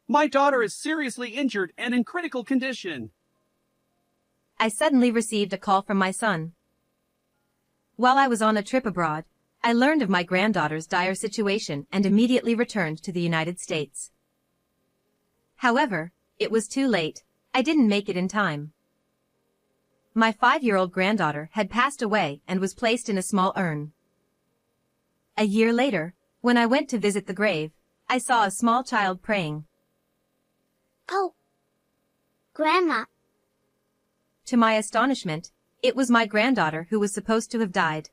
My daughter is seriously injured and in critical condition. I suddenly received a call from my son. While I was on a trip abroad, I learned of my granddaughter's dire situation and immediately returned to the United States. However, it was too late. I didn't make it in time. My 5-year-old granddaughter had passed away and was placed in a small urn. A year later, when I went to visit the grave, I saw a small child praying. Oh, Grandma. To my astonishment, it was my granddaughter who was supposed to have died.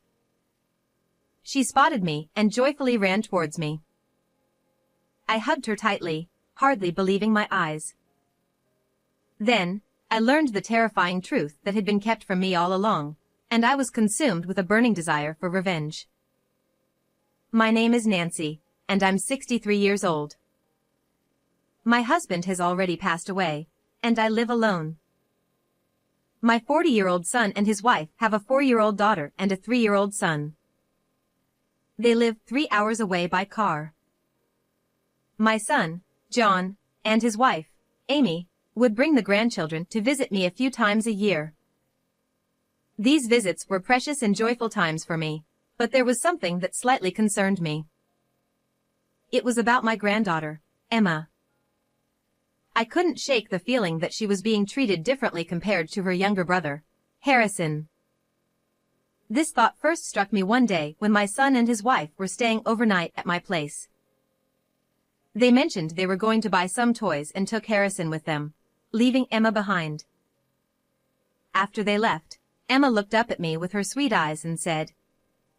She spotted me and joyfully ran towards me. I hugged her tightly, hardly believing my eyes. Then, I learned the terrifying truth that had been kept from me all along, and I was consumed with a burning desire for revenge. My name is Nancy, and I'm 63 years old. My husband has already passed away, and I live alone. My 40-year-old son and his wife have a 4-year-old daughter and a 3-year-old son. They live 3 hours away by car. My son, John, and his wife, Amy, would bring the grandchildren to visit me a few times a year. These visits were precious and joyful times for me, but there was something that slightly concerned me. It was about my granddaughter, Emma. I couldn't shake the feeling that she was being treated differently compared to her younger brother, Harrison. This thought first struck me one day when my son and his wife were staying overnight at my place. They mentioned they were going to buy some toys and took Harrison with them, leaving Emma behind. After they left, Emma looked up at me with her sweet eyes and said,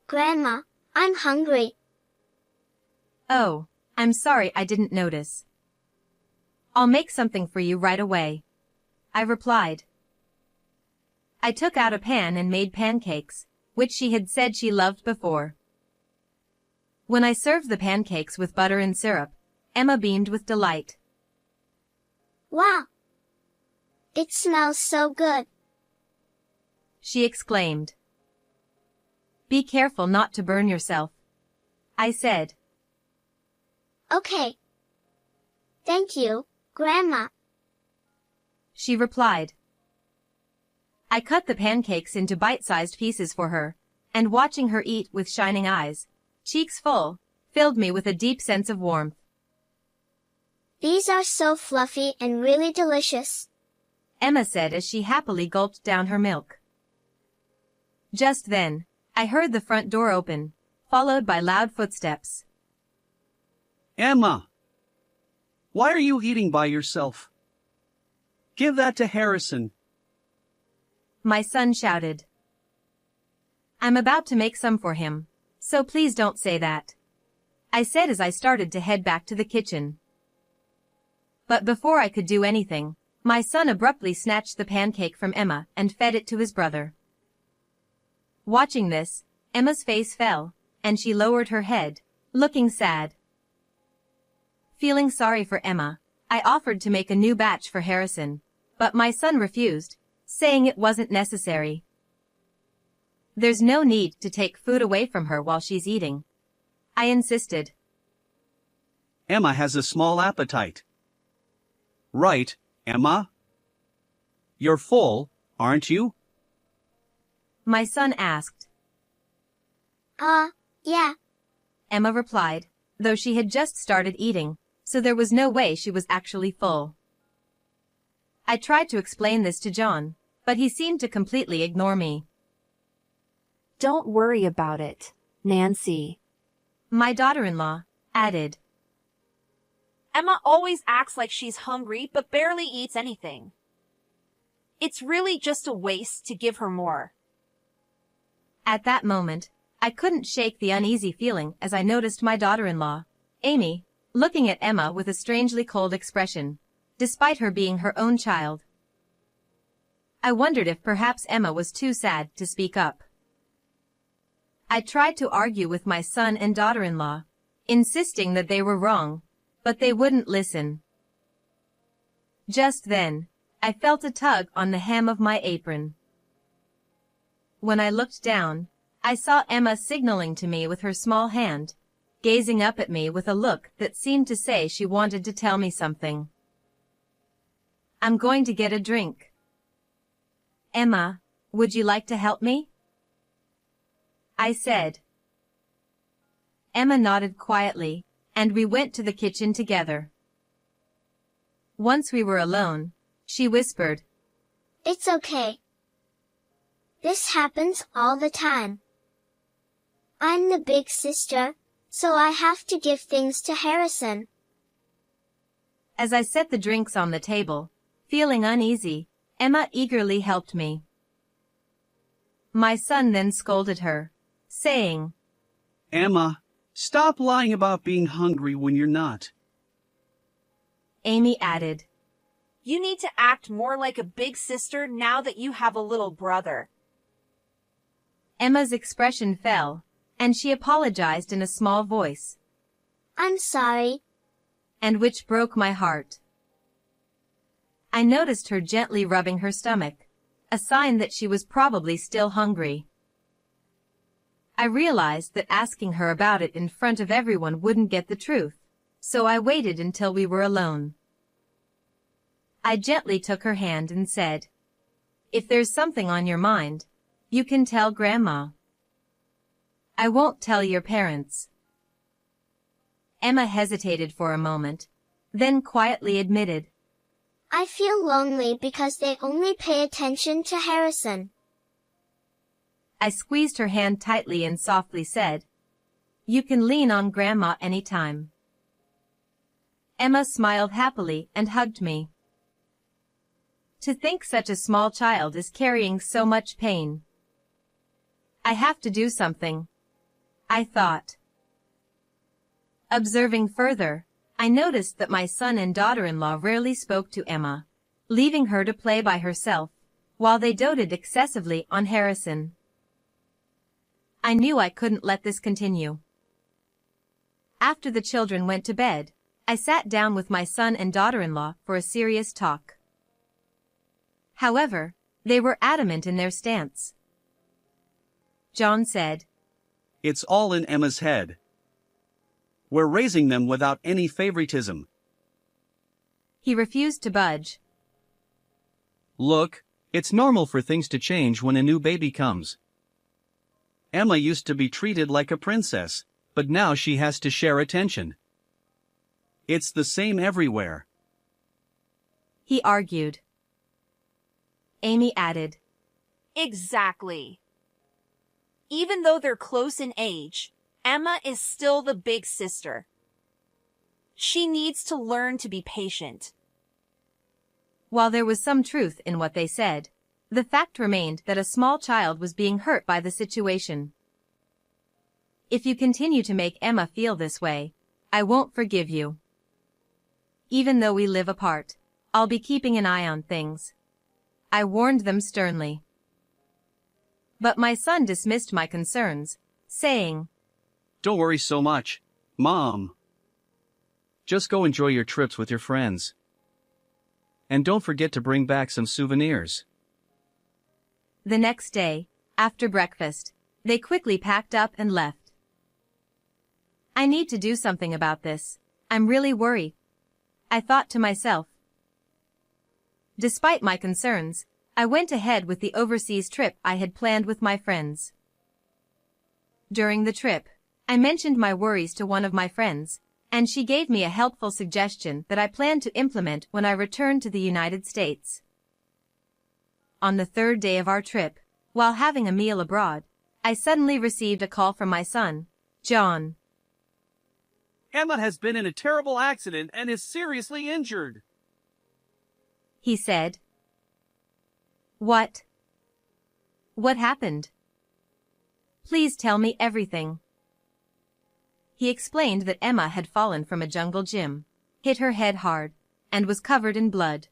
Grandma, I'm hungry. "Oh, I'm sorry I didn't notice. I'll make something for you right away," I replied. I took out a pan and made pancakes, which she had said she loved before. When I served the pancakes with butter and syrup, Emma beamed with delight. Wow! It smells so good, she exclaimed. "Be careful not to burn yourself," I said. Okay. Thank you, Grandma, she replied. I cut the pancakes into bite-sized pieces for her, and watching her eat with shining eyes, cheeks full, filled me with a deep sense of warmth. These are so fluffy and really delicious, Emma said as she happily gulped down her milk. Just then, I heard the front door open, followed by loud footsteps. Emma! Why are you eating by yourself? Give that to Harrison, my son shouted. I'm about to make some for him, so please don't say that, I said as I started to head back to the kitchen. But before I could do anything, my son abruptly snatched the pancake from Emma and fed it to his brother. Watching this, Emma's face fell, and she lowered her head, looking sad. Feeling sorry for Emma, I offered to make a new batch for Harrison, but my son refused, saying it wasn't necessary. There's no need to take food away from her while she's eating, I insisted. Emma has a small appetite. Right, Emma? You're full, aren't you? My son asked. Yeah, Emma replied, though she had just started eating, so there was no way she was actually full. I tried to explain this to John, but he seemed to completely ignore me. Don't worry about it, Nancy, my daughter-in-law added. Emma always acts like she's hungry but barely eats anything. It's really just a waste to give her more. At that moment, I couldn't shake the uneasy feeling as I noticed my daughter-in-law, Amy, looking at Emma with a strangely cold expression, despite her being her own child. I wondered if perhaps Emma was too sad to speak up. I tried to argue with my son and daughter-in-law, insisting that they were wrong, but they wouldn't listen. Just then, I felt a tug on the hem of my apron. When I looked down, I saw Emma signaling to me with her small hand, gazing up at me with a look that seemed to say she wanted to tell me something. "I'm going to get a drink. Emma, would you like to help me?" I said. Emma nodded quietly, and we went to the kitchen together. Once we were alone, she whispered, It's okay. This happens all the time. I'm the big sister, so I have to give things to Harrison. As I set the drinks on the table, feeling uneasy, Emma eagerly helped me. My son then scolded her, saying, Emma, stop lying about being hungry when you're not. Amy added, You need to act more like a big sister now that you have a little brother. Emma's expression fell, and she apologized in a small voice, I'm sorry. and which broke my heart. I noticed her gently rubbing her stomach, a sign that she was probably still hungry. I realized that asking her about it in front of everyone wouldn't get the truth, so I waited until we were alone. I gently took her hand and said, If there's something on your mind, you can tell Grandma. I won't tell your parents. Emma hesitated for a moment, then quietly admitted, I feel lonely because they only pay attention to Harrison. I squeezed her hand tightly and softly said, You can lean on Grandma anytime. Emma smiled happily and hugged me. To think such a small child is carrying so much pain. I have to do something, I thought. Observing further, I noticed that my son and daughter-in-law rarely spoke to Emma, leaving her to play by herself, while they doted excessively on Harrison. I knew I couldn't let this continue. After the children went to bed, I sat down with my son and daughter-in-law for a serious talk. However, they were adamant in their stance. John said, It's all in Emma's head. We're raising them without any favoritism. He refused to budge. Look, it's normal for things to change when a new baby comes. Emma used to be treated like a princess, but now she has to share attention. It's the same everywhere. He argued. Amy added, Exactly. Even though they're close in age, Emma is still the big sister. She needs to learn to be patient. While there was some truth in what they said, the fact remained that a small child was being hurt by the situation. If you continue to make Emma feel this way, I won't forgive you. Even though we live apart, I'll be keeping an eye on things. I warned them sternly. But my son dismissed my concerns, saying, Don't worry so much, Mom. Just go enjoy your trips with your friends. And don't forget to bring back some souvenirs. The next day, after breakfast, they quickly packed up and left. I need to do something about this. I'm really worried, I thought to myself. Despite my concerns, I went ahead with the overseas trip I had planned with my friends. During the trip, I mentioned my worries to one of my friends, and she gave me a helpful suggestion that I plan to implement when I return to the United States. On the third day of our trip, while having a meal abroad, I suddenly received a call from my son, John. Emma has been in a terrible accident and is seriously injured. He said. What? What happened? Please tell me everything. He explained that Emma had fallen from a jungle gym, hit her head hard, and was covered in blood.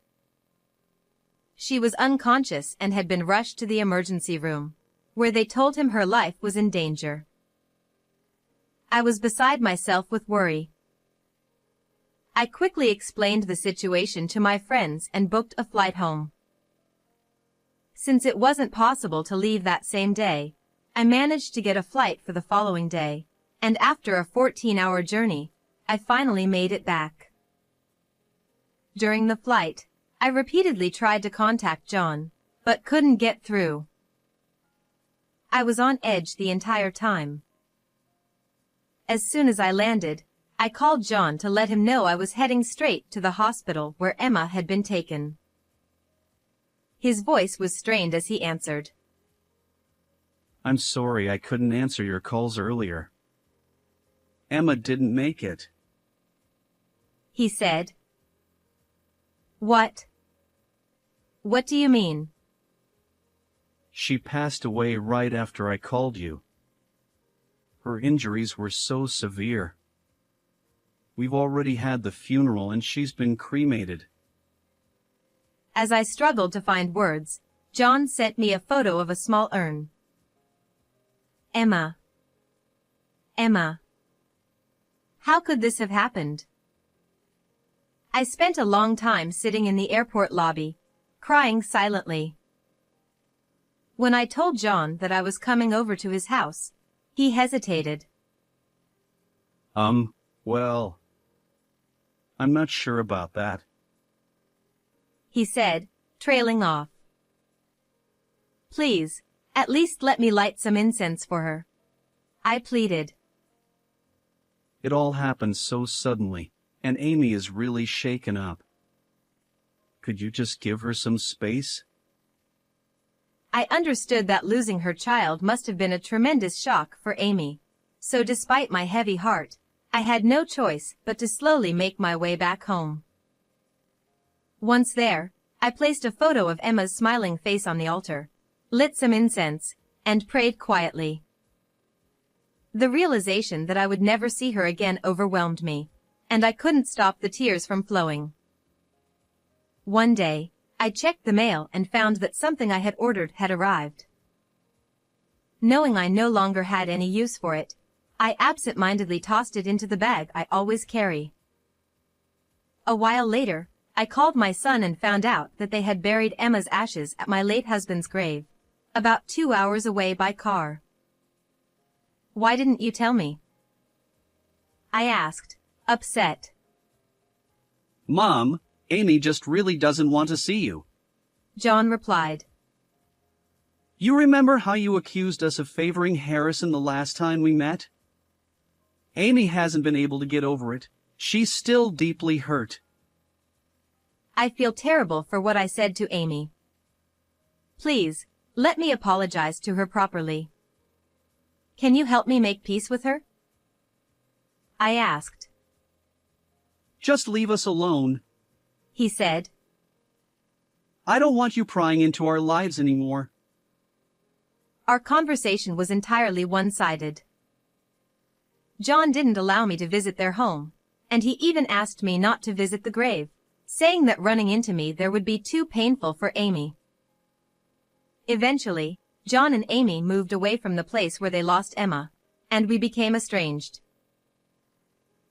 She was unconscious and had been rushed to the emergency room, where they told him her life was in danger. I was beside myself with worry. I quickly explained the situation to my friends and booked a flight home. Since it wasn't possible to leave that same day, I managed to get a flight for the following day, and after a 14-hour journey, I finally made it back. During the flight, I repeatedly tried to contact John, but couldn't get through. I was on edge the entire time. As soon as I landed, I called John to let him know I was heading straight to the hospital where Emma had been taken. His voice was strained as he answered. I'm sorry I couldn't answer your calls earlier. Emma didn't make it. He said. What? What do you mean? She passed away right after I called you. Her injuries were so severe. We've already had the funeral and she's been cremated. As I struggled to find words, John sent me a photo of a small urn. Emma. Emma. How could this have happened? I spent a long time sitting in the airport lobby, crying silently. When I told John that I was coming over to his house, he hesitated. Well, I'm not sure about that, he said, trailing off. Please, at least let me light some incense for her, I pleaded. It all happened so suddenly, and Amy is really shaken up. Could you just give her some space? I understood that losing her child must have been a tremendous shock for Amy, so despite my heavy heart, I had no choice but to slowly make my way back home. Once there, I placed a photo of Emma's smiling face on the altar, lit some incense, and prayed quietly. The realization that I would never see her again overwhelmed me, and I couldn't stop the tears from flowing. One day, I checked the mail and found that something I had ordered had arrived. Knowing I no longer had any use for it, I absent-mindedly tossed it into the bag I always carry. A while later, I called my son and found out that they had buried Emma's ashes at my late husband's grave, about 2 hours away by car. Why didn't you tell me? I asked, upset. Mom, Amy just really doesn't want to see you. John replied. You remember how you accused us of favoring Harrison the last time we met? Amy hasn't been able to get over it. She's still deeply hurt. I feel terrible for what I said to Amy. Please, let me apologize to her properly. Can you help me make peace with her? I asked. Just leave us alone, he said. I don't want you prying into our lives anymore. Our conversation was entirely one-sided. John didn't allow me to visit their home, and he even asked me not to visit the grave, saying that running into me there would be too painful for Amy. Eventually, John and Amy moved away from the place where they lost Emma, and we became estranged.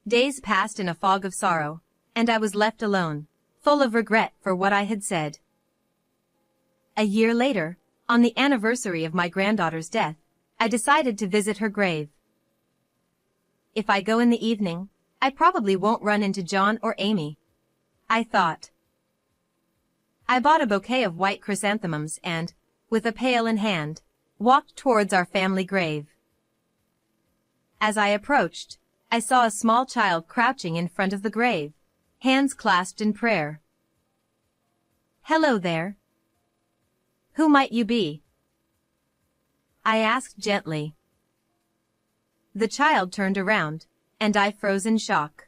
Days passed in a fog of sorrow, and I was left alone, full of regret for what I had said. A year later, on the anniversary of my granddaughter's death, I decided to visit her grave. If I go in the evening, I probably won't run into John or Amy, I thought. I bought a bouquet of white chrysanthemums and, with a pail in hand, walked towards our family grave. As I approached, I saw a small child crouching in front of the grave, hands clasped in prayer. Hello there. Who might you be? I asked gently. The child turned around, and I froze in shock.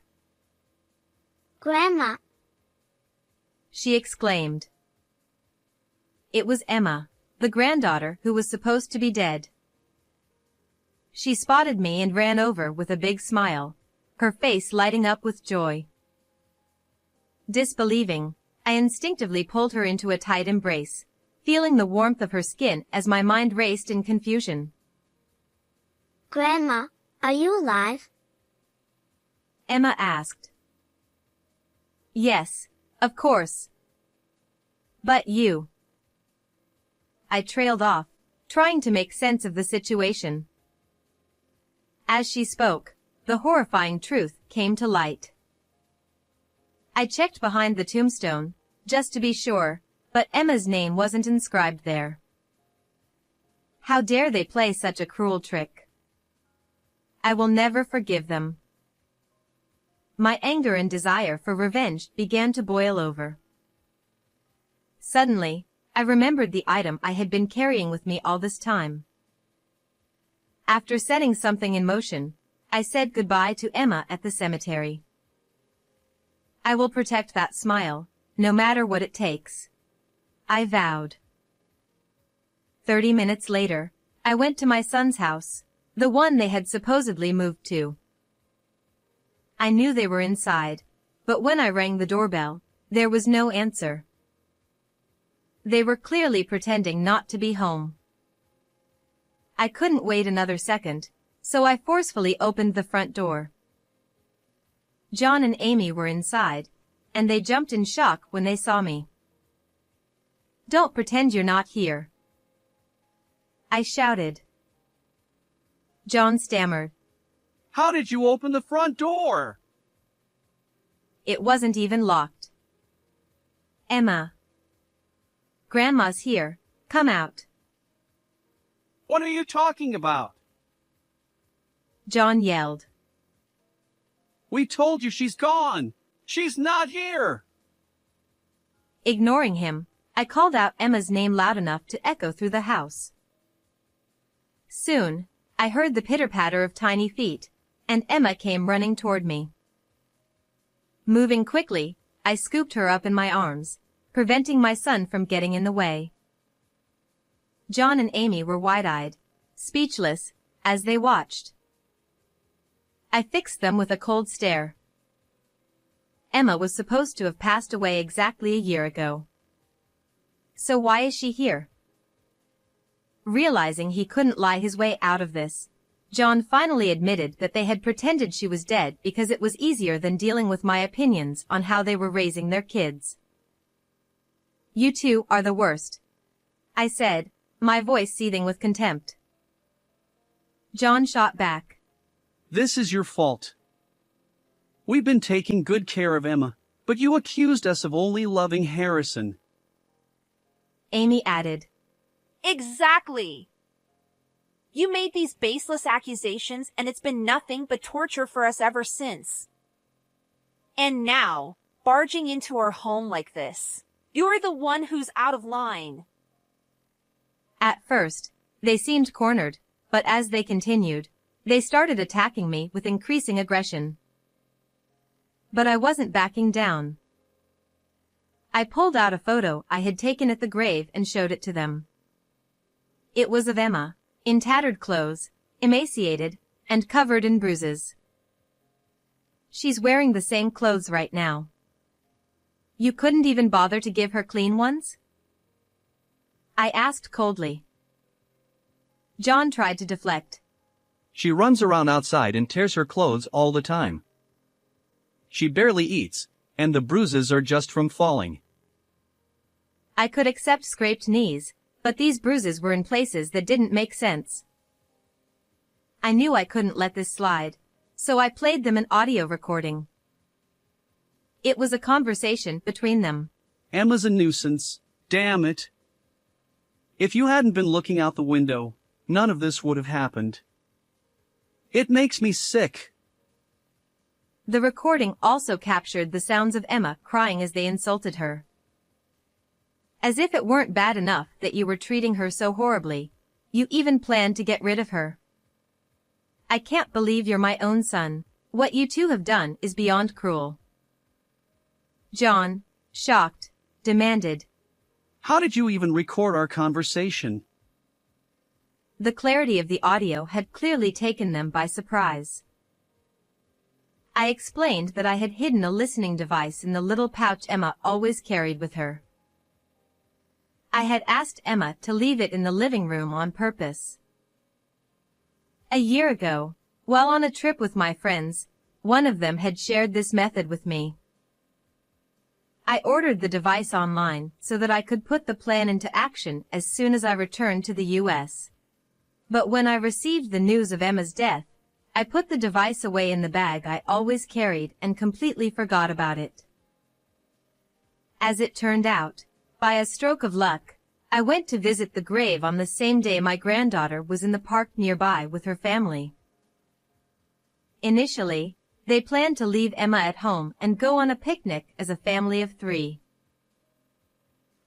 Grandma. She exclaimed. It was Emma, the granddaughter who was supposed to be dead. She spotted me and ran over with a big smile, her face lighting up with joy. Disbelieving, I instinctively pulled her into a tight embrace, feeling the warmth of her skin as my mind raced in confusion. Grandma, are you alive? Emma asked. Yes, of course. But you. I trailed off, trying to make sense of the situation. As she spoke, the horrifying truth came to light. I checked behind the tombstone, just to be sure, but Emma's name wasn't inscribed there. How dare they play such a cruel trick? I will never forgive them. My anger and desire for revenge began to boil over. Suddenly, I remembered the item I had been carrying with me all this time. After setting something in motion, I said goodbye to Emma at the cemetery. I will protect that smile, no matter what it takes. I vowed. 30 minutes later, I went to my son's house, the one they had supposedly moved to. I knew they were inside, but when I rang the doorbell, there was no answer. They were clearly pretending not to be home. I couldn't wait another second, so I forcefully opened the front door. John and Amy were inside, and they jumped in shock when they saw me. "Don't pretend you're not here," I shouted. John stammered. How did you open the front door? It wasn't even locked. "Emma. Grandma's here, come out," What are you talking about? John yelled. We told you she's gone. She's not here. Ignoring him, I called out Emma's name loud enough to echo through the house. Soon, I heard the pitter-patter of tiny feet, and Emma came running toward me. Moving quickly, I scooped her up in my arms, preventing my son from getting in the way. John and Amy were wide-eyed, speechless, as they watched. I fixed them with a cold stare. Emma was supposed to have passed away exactly a year ago. So why is she here? Realizing he couldn't lie his way out of this, John finally admitted that they had pretended she was dead because it was easier than dealing with my opinions on how they were raising their kids. "You two are the worst," I said, my voice seething with contempt. John shot back. This is your fault. We've been taking good care of Emma, but you accused us of only loving Harrison. Amy added. Exactly. You made these baseless accusations, and it's been nothing but torture for us ever since. And now, barging into our home like this, you're the one who's out of line. At first, they seemed cornered, but as they continued, they started attacking me with increasing aggression. But I wasn't backing down. I pulled out a photo I had taken at the grave and showed it to them. It was of Emma, in tattered clothes, emaciated, and covered in bruises. She's wearing the same clothes right now. You couldn't even bother to give her clean ones? I asked coldly. John tried to deflect. She runs around outside and tears her clothes all the time. She barely eats, and the bruises are just from falling. I could accept scraped knees, but these bruises were in places that didn't make sense. I knew I couldn't let this slide, so I played them an audio recording. It was a conversation between them. Emma's a nuisance. Damn it. If you hadn't been looking out the window, none of this would have happened. It makes me sick. The recording also captured the sounds of Emma crying as they insulted her. As if it weren't bad enough that you were treating her so horribly, you even planned to get rid of her. I can't believe you're my own son. What you two have done is beyond cruel. John, shocked, demanded. How did you even record our conversation? The clarity of the audio had clearly taken them by surprise. I explained that I had hidden a listening device in the little pouch Emma always carried with her. I had asked Emma to leave it in the living room on purpose. A year ago, while on a trip with my friends, one of them had shared this method with me. I ordered the device online so that I could put the plan into action as soon as I returned to the U.S. But when I received the news of Emma's death, I put the device away in the bag I always carried and completely forgot about it. As it turned out, by a stroke of luck, I went to visit the grave on the same day my granddaughter was in the park nearby with her family. Initially, they planned to leave Emma at home and go on a picnic as a family of 3.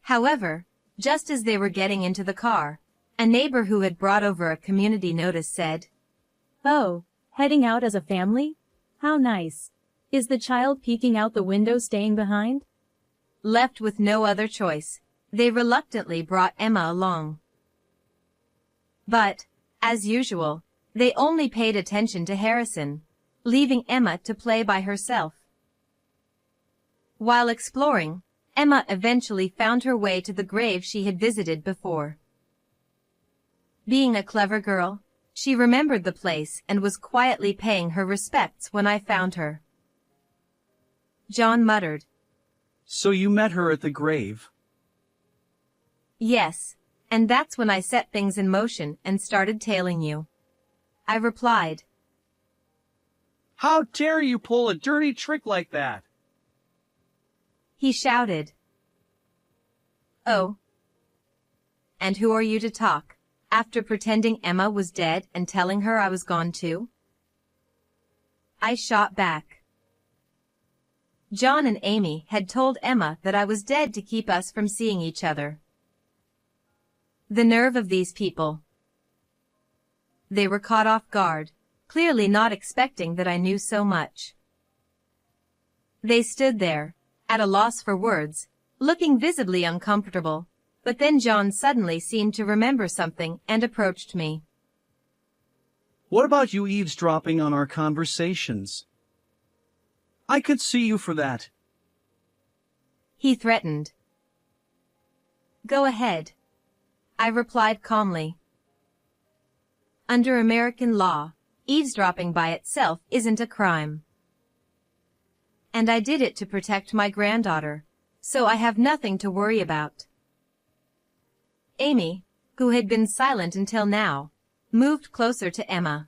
However, just as they were getting into the car, a neighbor who had brought over a community notice said, "Oh, heading out as a family? How nice. Is the child peeking out the window staying behind?" Left with no other choice, they reluctantly brought Emma along. But, as usual, they only paid attention to Harrison, leaving Emma to play by herself. While exploring, Emma eventually found her way to the grave she had visited before. Being a clever girl, she remembered the place and was quietly paying her respects when I found her. John muttered, "So you met her at the grave?" "Yes, and that's when I set things in motion and started tailing you," I replied. "How dare you pull a dirty trick like that?" He shouted. "Oh. And who are you to talk, after pretending Emma was dead and telling her I was gone too?" I shot back. John and Amy had told Emma that I was dead to keep us from seeing each other. The nerve of these people. They were caught off guard, clearly not expecting that I knew so much. They stood there, at a loss for words, looking visibly uncomfortable, but then John suddenly seemed to remember something and approached me. "What about you eavesdropping on our conversations? I could sue you for that." He threatened. "Go ahead," I replied calmly. Under American law, eavesdropping by itself isn't a crime. And I did it to protect my granddaughter, so I have nothing to worry about. Amy, who had been silent until now, moved closer to Emma.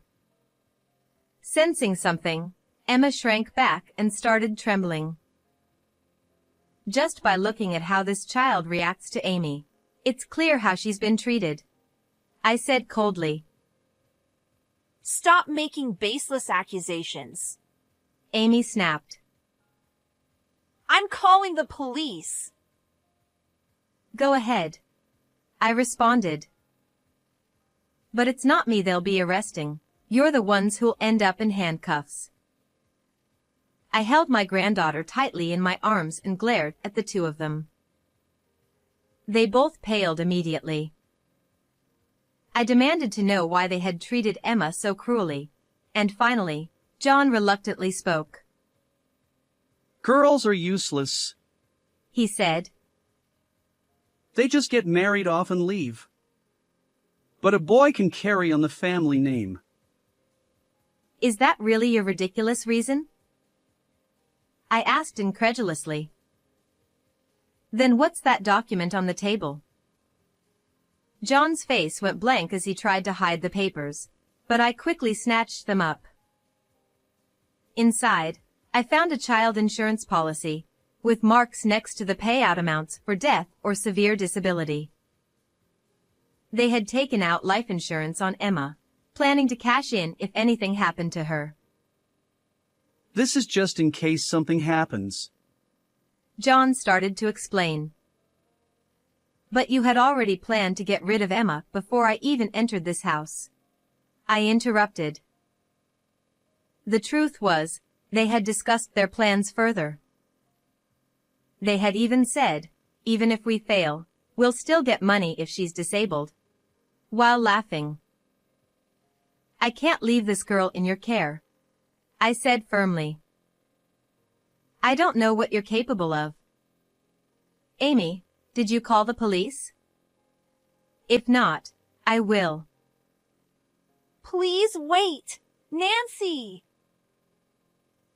Sensing something, Emma shrank back and started trembling. Just by looking at how this child reacts to Amy, it's clear how she's been treated, I said coldly. Stop making baseless accusations. Amy snapped. I'm calling the police. Go ahead, I responded. But it's not me they'll be arresting. You're the ones who'll end up in handcuffs. I held my granddaughter tightly in my arms and glared at the two of them. They both paled immediately. I demanded to know why they had treated Emma so cruelly, and finally, John reluctantly spoke. "Girls are useless," he said. "They just get married off and leave. But a boy can carry on the family name." Is that really your ridiculous reason? I asked incredulously. Then what's that document on the table? John's face went blank as he tried to hide the papers, but I quickly snatched them up. Inside, I found a child insurance policy, with marks next to the payout amounts for death or severe disability. They had taken out life insurance on Emma, planning to cash in if anything happened to her. "This is just in case something happens." John started to explain. But you had already planned to get rid of Emma before I even entered this house, I interrupted. The truth was, they had discussed their plans further. They had even said, even if we fail, we'll still get money if she's disabled. While laughing. I can't leave this girl in your care, I said firmly. I don't know what you're capable of. Amy, did you call the police? If not, I will. Please wait! Nancy!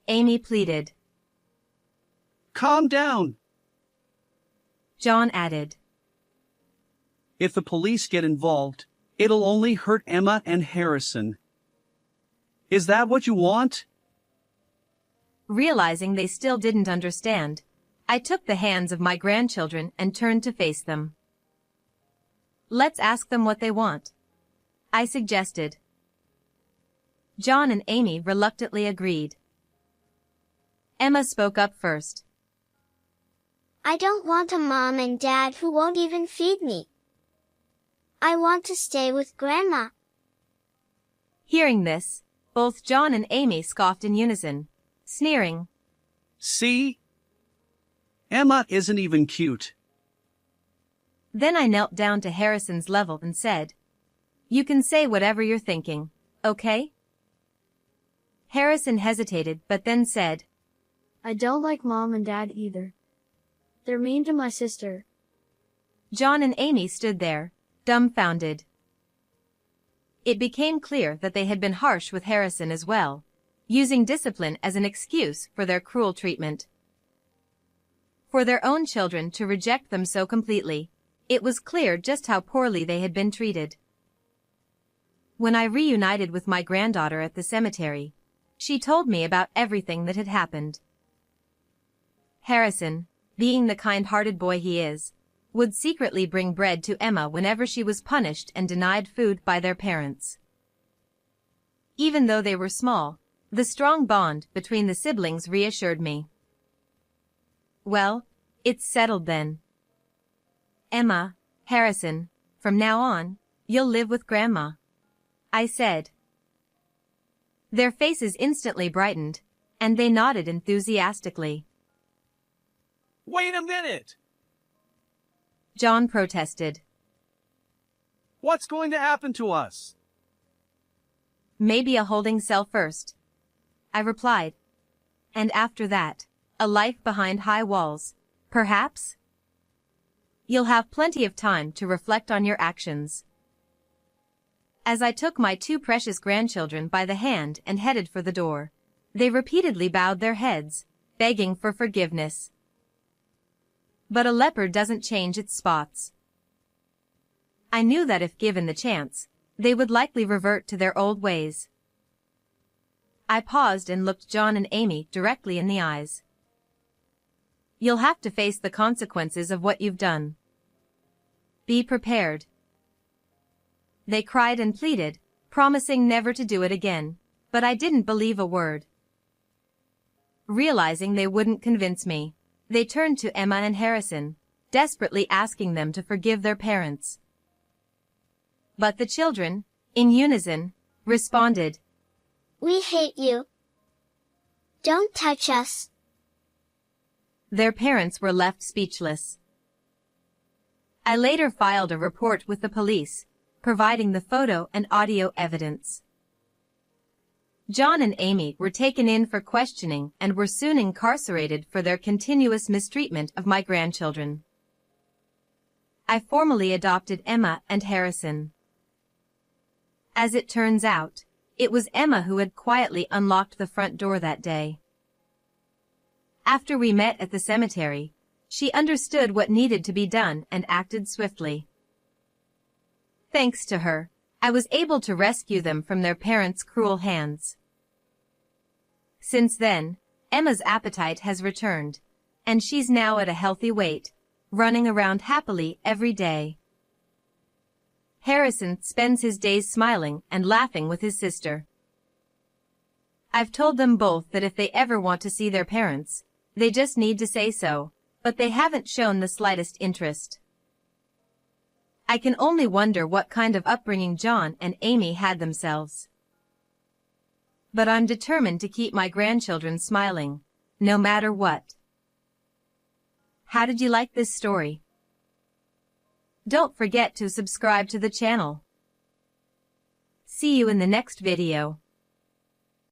Amy pleaded. "Calm down." John added. "If the police get involved, it'll only hurt Emma and Harrison. Is that what you want? Realizing they still didn't understand, I took the hands of my grandchildren and turned to face them. Let's ask them what they want, I suggested. John and Amy reluctantly agreed. Emma spoke up first. I don't want a mom and dad who won't even feed me. I want to stay with Grandma. Hearing this, both John and Amy scoffed in unison, sneering. See? Emma isn't even cute. Then I knelt down to Harrison's level and said, "You can say whatever you're thinking, okay?" Harrison hesitated but then said, I don't like Mom and Dad either. They're mean to my sister. John and Amy stood there, dumbfounded. It became clear that they had been harsh with Harrison as well, using discipline as an excuse for their cruel treatment. For their own children to reject them so completely, it was clear just how poorly they had been treated. When I reunited with my granddaughter at the cemetery, she told me about everything that had happened. Harrison, being the kind-hearted boy he is, would secretly bring bread to Emma whenever she was punished and denied food by their parents. Even though they were small, the strong bond between the siblings reassured me. Well, it's settled then. Emma, Harrison, from now on, you'll live with Grandma, I said. Their faces instantly brightened, and they nodded enthusiastically. Wait a minute! John protested. What's going to happen to us? Maybe a holding cell first, I replied. And after that, a life behind high walls, perhaps? You'll have plenty of time to reflect on your actions. As I took my two precious grandchildren by the hand and headed for the door, they repeatedly bowed their heads, begging for forgiveness. But a leopard doesn't change its spots. I knew that if given the chance, they would likely revert to their old ways. I paused and looked John and Amy directly in the eyes. You'll have to face the consequences of what you've done. Be prepared. They cried and pleaded, promising never to do it again, but I didn't believe a word. Realizing they wouldn't convince me, they turned to Emma and Harrison, desperately asking them to forgive their parents. But the children, in unison, responded, We hate you. Don't touch us. Their parents were left speechless. I later filed a report with the police, providing the photo and audio evidence. John and Amy were taken in for questioning and were soon incarcerated for their continuous mistreatment of my grandchildren. I formally adopted Emma and Harrison. As it turns out, it was Emma who had quietly unlocked the front door that day. After we met at the cemetery, she understood what needed to be done and acted swiftly. Thanks to her, I was able to rescue them from their parents' cruel hands. Since then, Emma's appetite has returned, and she's now at a healthy weight, running around happily every day. Harrison spends his days smiling and laughing with his sister. I've told them both that if they ever want to see their parents, they just need to say so, but they haven't shown the slightest interest. I can only wonder what kind of upbringing John and Amy had themselves. But I'm determined to keep my grandchildren smiling, no matter what. How did you like this story? Don't forget to subscribe to the channel. See you in the next video.